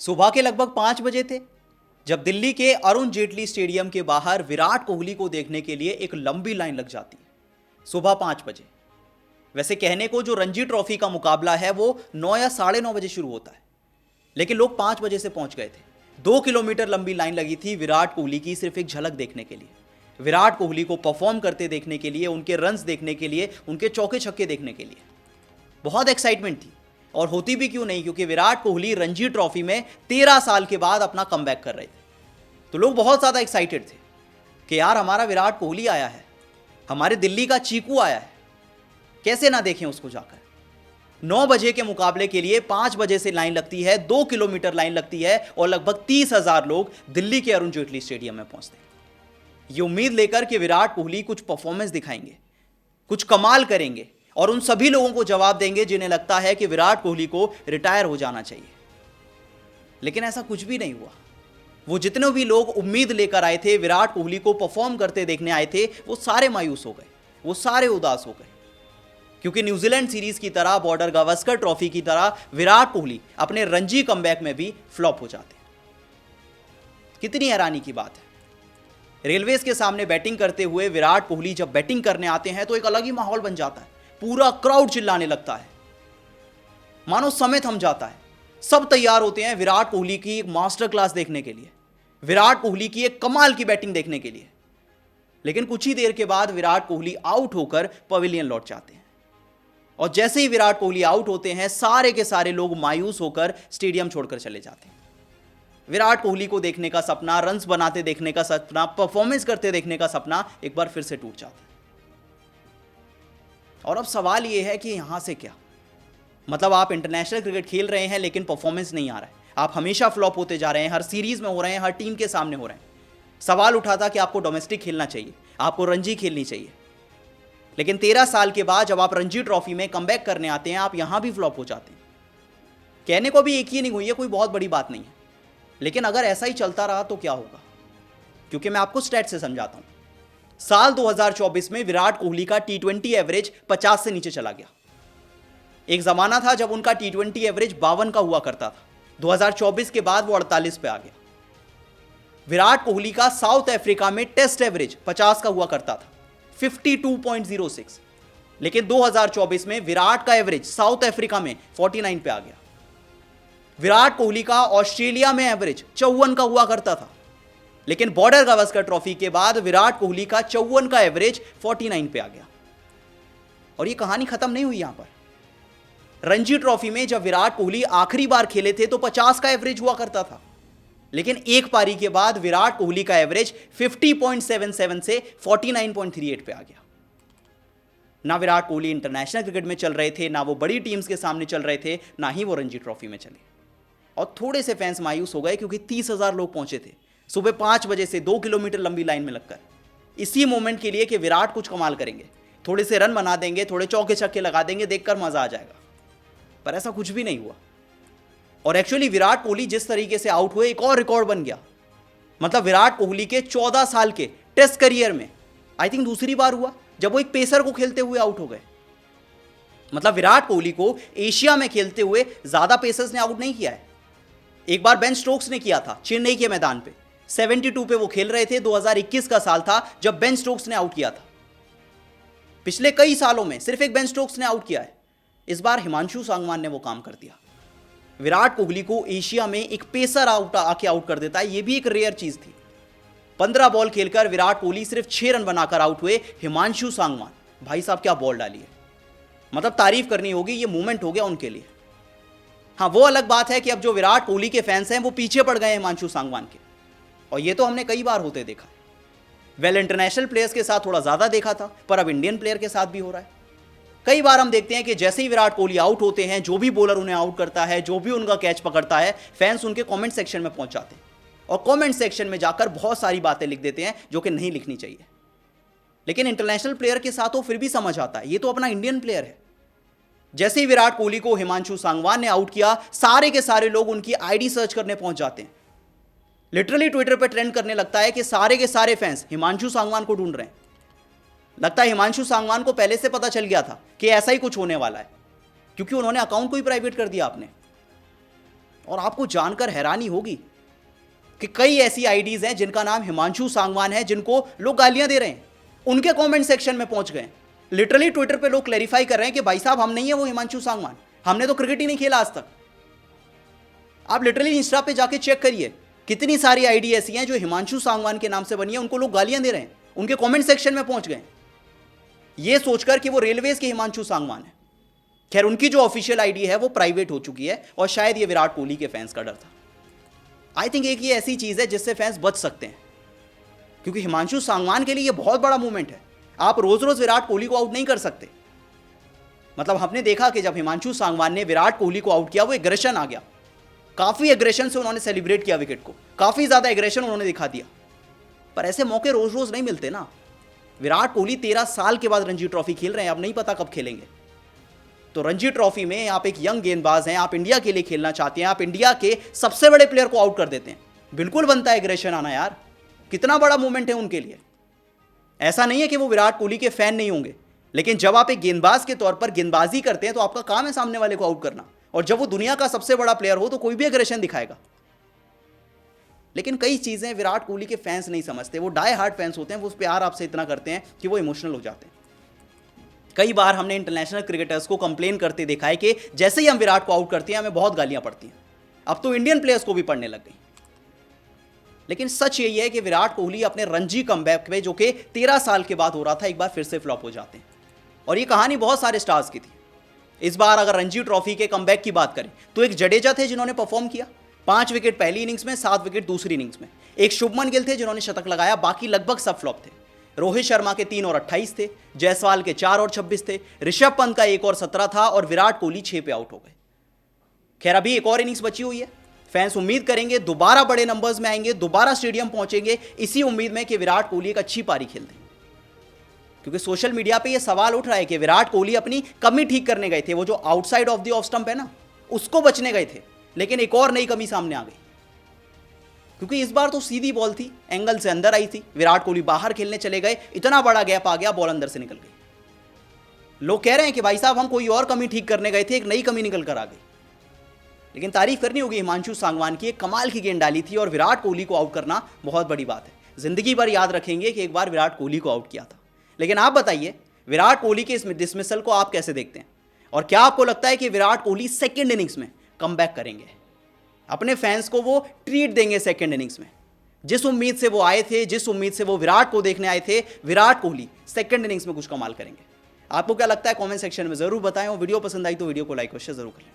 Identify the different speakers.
Speaker 1: सुबह के लगभग 5 बजे थे जब दिल्ली के अरुण जेटली स्टेडियम के बाहर विराट कोहली को देखने के लिए एक लंबी लाइन लग जाती है। सुबह 5 बजे। वैसे कहने को जो रणजी ट्रॉफी का मुकाबला है वो 9 या 9:30 बजे शुरू होता है, लेकिन लोग 5 बजे से पहुंच गए थे। 2 किलोमीटर लंबी लाइन लगी थी विराट कोहली की सिर्फ एक झलक देखने के लिए, विराट कोहली को परफॉर्म करते देखने के लिए, उनके रन्स देखने के लिए, उनके चौके छक्के देखने के लिए। बहुत एक्साइटमेंट थी, और होती भी क्यों नहीं, क्योंकि विराट कोहली रणजी ट्रॉफी में 13 साल के बाद अपना कमबैक कर रहे थे। तो लोग बहुत ज़्यादा एक्साइटेड थे कि यार हमारा विराट कोहली आया है, हमारे दिल्ली का चीकू आया है, कैसे ना देखें उसको जाकर। 9 बजे के मुकाबले के लिए 5 बजे से लाइन लगती है, 2 किलोमीटर लाइन लगती है, और लगभग 30,000 लोग दिल्ली के अरुण जेटली स्टेडियम में पहुंचते हैं ये उम्मीद लेकर कि विराट कोहली कुछ परफॉर्मेंस दिखाएंगे, कुछ कमाल करेंगे, और उन सभी लोगों को जवाब देंगे जिन्हें लगता है कि विराट कोहली को रिटायर हो जाना चाहिए। लेकिन ऐसा कुछ भी नहीं हुआ। वो जितने भी लोग उम्मीद लेकर आए थे, विराट कोहली को परफॉर्म करते देखने आए थे, वो सारे मायूस हो गए, वो सारे उदास हो गए, क्योंकि न्यूजीलैंड सीरीज की तरह, बॉर्डर गावस्कर ट्रॉफी की तरह विराट कोहली अपने रणजी कमबैक में भी फ्लॉप हो जाते। कितनी हैरानी की बात है। रेलवेज के सामने बैटिंग करते हुए विराट कोहली जब बैटिंग करने आते हैं तो एक अलग ही माहौल बन जाता है। पूरा क्राउड चिल्लाने लगता है, मानो समय थम जाता है। सब तैयार होते हैं विराट कोहली की एक मास्टर क्लास देखने के लिए, विराट कोहली की एक कमाल की बैटिंग देखने के लिए। लेकिन कुछ ही देर के बाद विराट कोहली आउट होकर पवेलियन लौट जाते हैं, और जैसे ही विराट कोहली आउट होते हैं सारे के सारे लोग मायूस होकर स्टेडियम छोड़कर चले जाते हैं। विराट कोहली को देखने का सपना, रन्स बनाते देखने का सपना, परफॉर्मेंस करते देखने का सपना एक बार फिर से टूट जाता है। और अब सवाल यह है कि यहां से क्या, मतलब आप इंटरनेशनल क्रिकेट खेल रहे हैं लेकिन परफॉर्मेंस नहीं आ रहा है, आप हमेशा फ्लॉप होते जा रहे हैं, हर सीरीज में हो रहे हैं, हर टीम के सामने हो रहे हैं। सवाल उठा था कि आपको डोमेस्टिक खेलना चाहिए, आपको रणजी खेलनी चाहिए, लेकिन 13 साल के बाद जब आप रणजी ट्रॉफी में कमबैक करने आते हैं, आप यहां भी फ्लॉप हो जाते हैं। कहने को भी एक ही नहीं हुई है, कोई बहुत बड़ी बात नहीं है, लेकिन अगर ऐसा ही चलता रहा तो क्या होगा। क्योंकि मैं आपको स्टैट से समझाता हूं। साल 2024 में विराट कोहली का T20 एवरेज 50 से नीचे चला गया। एक जमाना था जब उनका T20 एवरेज 52 का हुआ करता था। 2024 के बाद वो 48 पे आ गया। विराट कोहली का साउथ अफ्रीका में टेस्ट एवरेज 50 का हुआ करता था, 52.06, लेकिन 2024 में विराट का एवरेज साउथ अफ्रीका में 49 पे आ गया। विराट कोहली का ऑस्ट्रेलिया में एवरेज 54 का हुआ करता था, लेकिन बॉर्डर गावस्कर ट्रॉफी के बाद विराट कोहली का 54 का एवरेज 49 पे आ गया। और ये कहानी खत्म नहीं हुई यहां पर। रणजी ट्रॉफी में जब विराट कोहली आखिरी बार खेले थे तो 50 का एवरेज हुआ करता था, लेकिन एक पारी के बाद विराट कोहली का एवरेज 50.77 से 49.38 पे आ गया। ना विराट कोहली इंटरनेशनल क्रिकेट में चल रहे थे, ना वो बड़ी टीम्स के सामने चल रहे थे, ना ही वो रणजी ट्रॉफी में चले। और थोड़े से फैंस मायूस हो गए क्योंकि 30,000 लोग पहुंचे थे सुबह 5 बजे से 2 किलोमीटर लंबी लाइन में लगकर, इसी मोमेंट के लिए कि विराट कुछ कमाल करेंगे, थोड़े से रन बना देंगे, थोड़े चौके छक्के लगा देंगे, देखकर मजा आ जाएगा। पर ऐसा कुछ भी नहीं हुआ। और एक्चुअली विराट कोहली जिस तरीके से आउट हुए, एक और रिकॉर्ड बन गया। मतलब विराट कोहली के 14 साल के टेस्ट करियर में आई थिंक दूसरी बार हुआ जब वो एक पेसर को खेलते हुए आउट हो गए। मतलब विराट कोहली को एशिया में खेलते हुए ज्यादा पेसर्स ने आउट नहीं किया है। एक बार बेन स्टोक्स ने किया था चेन्नई के मैदान पे, 72 पे वो खेल रहे थे, 2021 का साल था जब बेन स्टोक्स ने आउट किया था। पिछले कई सालों में सिर्फ एक बेन स्टोक्स ने आउट किया है। इस बार हिमांशु सांगवान ने वो काम कर दिया। विराट कोहली को एशिया में एक पेसर आके आउट कर देता है, ये भी एक रेयर चीज थी। 15 बॉल खेलकर विराट कोहली सिर्फ 6 रन बनाकर आउट हुए। हिमांशु सांगवान, भाई साहब क्या बॉल डाली है, मतलब तारीफ करनी होगी, ये मूवमेंट हो गया उनके लिए। हाँ, वो अलग बात है कि अब जो विराट कोहली के फैंस हैं वो पीछे पड़ गए हिमांशु सांगवान के, और ये तो हमने कई बार होते देखा है। इंटरनेशनल प्लेयर्स के साथ थोड़ा ज्यादा देखा था, पर अब इंडियन प्लेयर के साथ भी हो रहा है। कई बार हम देखते हैं कि जैसे ही विराट कोहली आउट होते हैं, जो भी बॉलर उन्हें आउट करता है, जो भी उनका कैच पकड़ता है, फैंस उनके कमेंट सेक्शन में पहुंच जाते हैं और कमेंट सेक्शन में जाकर बहुत सारी बातें लिख देते हैं जो कि नहीं लिखनी चाहिए। लेकिन इंटरनेशनल प्लेयर के साथ वो फिर भी समझ आता है, ये तो अपना इंडियन प्लेयर है। जैसे ही विराट कोहली को हिमांशु सांगवान ने आउट किया, सारे के सारे लोग उनकी आईडी सर्च करने पहुंच जाते हैं। लिटरली ट्विटर पर ट्रेंड करने लगता है कि सारे के सारे फैंस हिमांशु सांगवान को ढूंढ रहे हैं। लगता है हिमांशु सांगवान को पहले से पता चल गया था कि ऐसा ही कुछ होने वाला है, क्योंकि उन्होंने अकाउंट को ही प्राइवेट कर दिया आपने। और आपको जानकर हैरानी होगी कि कई ऐसी आईडीज हैं जिनका नाम हिमांशु सांगवान है, जिनको लोग गालियां दे रहे हैं, उनके कमेंट सेक्शन में पहुंच गए। लिटरली ट्विटर पे लोग क्लैरिफाई कर रहे हैं कि भाई साहब हम नहीं है वो हिमांशु सांगवान, हमने तो क्रिकेट ही नहीं खेला आज तक। आप लिटरली इंस्टा पे जाके चेक करिए, कितनी सारी आईडी ऐसी हैं जो हिमांशु सांगवान के नाम से बनी है, उनको लोग गालियां दे रहे हैं, उनके कमेंट सेक्शन में पहुंच गए ये सोचकर कि वो रेलवेज के हिमांशु सांगवान है। खैर, उनकी जो ऑफिशियल आईडी है वो प्राइवेट हो चुकी है और शायद ये विराट कोहली के फैंस का डर था। आई थिंक एक ये ऐसी चीज है जिससे फैंस बच सकते हैं, क्योंकि हिमांशु सांगवान के लिए ये बहुत बड़ा मूवमेंट है। आप रोज रोज विराट कोहली को आउट नहीं कर सकते। मतलब हमने देखा कि जब हिमांशु सांगवान ने विराट कोहली को आउट किया, वो एग्रेशन आ गया, काफी एग्रेशन से उन्होंने सेलिब्रेट किया विकेट को, काफी ज्यादा एग्रेशन उन्होंने दिखा दिया। पर ऐसे मौके रोज रोज नहीं मिलते ना। विराट कोहली 13 साल के बाद रणजी ट्रॉफी खेल रहे हैं, अब नहीं पता कब खेलेंगे। तो रणजी ट्रॉफी में आप एक यंग गेंदबाज हैं, आप इंडिया के लिए खेलना चाहते हैं, आप इंडिया के सबसे बड़े प्लेयर को आउट कर देते हैं, बिल्कुल बनता है एग्रेशन आना यार। कितना बड़ा मूवमेंट है उनके लिए। ऐसा नहीं है कि वो विराट कोहली के फैन नहीं होंगे, लेकिन जब आप एक गेंदबाज के तौर पर गेंदबाजी करते हैं तो आपका काम है सामने वाले को आउट करना, और जब वो दुनिया का सबसे बड़ा प्लेयर हो तो कोई भी एग्रेशन दिखाएगा। लेकिन कई चीजें विराट कोहली के फैंस नहीं समझते। वो डाई हार्ड फैंस होते हैं, वो उस प्यार आपसे इतना करते हैं कि वो इमोशनल हो जाते हैं। कई बार हमने इंटरनेशनल क्रिकेटर्स को कंप्लेन करते देखा है कि जैसे ही हम विराट को आउट करते हैं हमें बहुत गालियां पड़ती हैं। अब तो इंडियन प्लेयर्स को भी पड़ने लग गई। लेकिन सच यही है कि विराट कोहली अपने रणजी कमबैक पे, जो कि 13 साल के बाद हो रहा था, एक बार फिर से फ्लॉप हो जाते हैं। और ये कहानी बहुत सारे स्टार्स की थी। इस बार अगर रणजी ट्रॉफी के कमबैक की बात करें तो एक जडेजा थे जिन्होंने परफॉर्म किया, 5 विकेट पहली इनिंग्स में, 7 विकेट दूसरी इनिंग्स में। एक शुभमन गिल थे जिन्होंने शतक लगाया, बाकी लगभग सब फ्लॉप थे। रोहित शर्मा के 3 और 28 थे, जायसवाल के 4 और 26 थे, ऋषभ पंत का 1 और 17 था, और विराट कोहली 6 पे आउट हो गए। खैर, अभी एक और इनिंग्स बची हुई है। फैंस उम्मीद करेंगे दोबारा बड़े नंबर्स में आएंगे, दोबारा स्टेडियम पहुंचेंगे, इसी उम्मीद में कि विराट कोहली एक अच्छी पारी खेल दें। क्योंकि सोशल मीडिया पे ये सवाल उठ रहा है कि विराट कोहली अपनी कमी ठीक करने गए थे, वो जो outside of the off stump है ना, उसको बचने गए थे, लेकिन एक और नई कमी सामने आ गई। क्योंकि इस बार तो सीधी बॉल थी, एंगल से अंदर आई थी, विराट कोहली बाहर खेलने चले गए, इतना बड़ा गैप आ गया, बॉल अंदर से निकल गई। लोग कह रहे हैं कि भाई साहब हम कोई और कमी ठीक करने गए थे, एक नई कमी निकल कर आ गई। लेकिन तारीफ करनी होगी हिमांशु सांगवान की, एक कमाल की गेंद डाली थी, और विराट कोहली को आउट करना बहुत बड़ी बात है। जिंदगी भर याद रखेंगे कि एक बार विराट कोहली को आउट किया था। लेकिन आप बताइए, विराट कोहली के इस डिसमिसल को आप कैसे देखते हैं, और क्या आपको लगता है कि विराट कोहली सेकेंड इनिंग्स में कमबैक करेंगे, अपने फैंस को वो ट्रीट देंगे सेकेंड इनिंग्स में? जिस उम्मीद से वो आए थे, जिस उम्मीद से वो विराट को देखने आए थे, विराट कोहली सेकेंड इनिंग्स में कुछ कमाल करेंगे? आपको क्या लगता है कमेंट सेक्शन में जरूर बताएं, और वीडियो पसंद आई तो वीडियो को लाइक और शेयर जरूर करें।